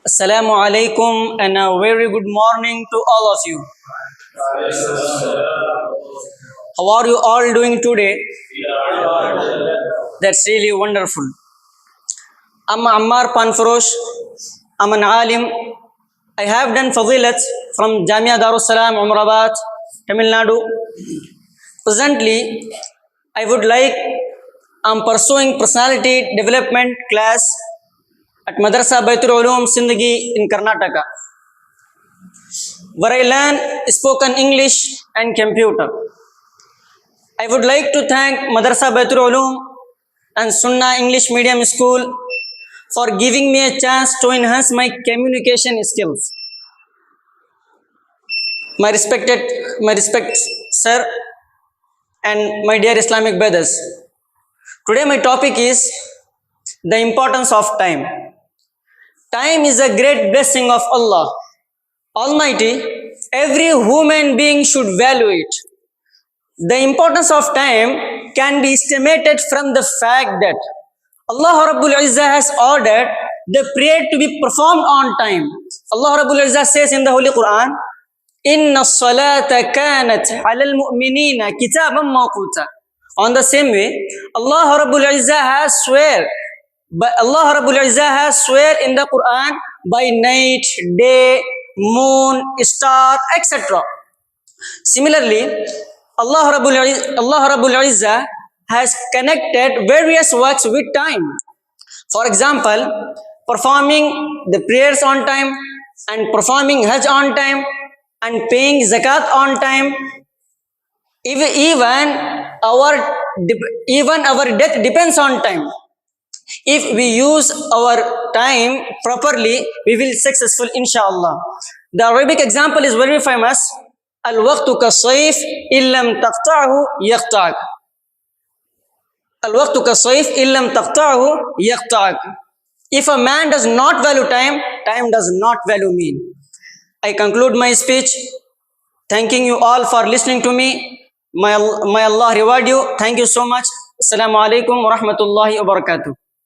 Assalamu alaikum and a very good morning to all of you. How are you all doing today? That's really wonderful. I'm Ammar Panfarosh. I'm an alim. I have done fadilat from Jamia Darussalam, Umrabad, Tamil Nadu. Presently, I'm pursuing personality development class at Madarasa Baitul Uloom, Sindgi in Karnataka, where I learn spoken English and computer. I would like to thank Madarasa Baitul Uloom and Sunnah English Medium School for giving me a chance to enhance my communication skills. My respect, sir, and my dear Islamic brothers. Today my topic is the importance of time. Time is a great blessing of Allah Almighty. Every human being should value it. The importance of time can be estimated from the fact that Allah Rabbul Izzah has ordered the prayer to be performed on time. Allah Rabbul Izzah says in the Holy Quran, Inna salata kanat halal mu'minina kitaban mawquta. On the same way, Allah Rabbul Izzah has swear in the Quran by night, day, moon, star, etc. Similarly, Allah Rabbul Izzah has connected various works with time. For example, performing the prayers on time and performing Hajj on time and paying zakat on time. Even our death depends on time. If we use our time properly, we will successful inshallah. The Arabic example is very famous. Al-waqtu ka-sayf illam taqta'hu yaqta'ak. Al-waqtu ka-sayf illam taqta'hu yaqta'ak. If a man does not value time, time does not value me. I conclude my speech thanking you all for listening to me. May Allah reward you. Thank you so much. Assalamu alaikum wa rahmatullahi wa barakatuh.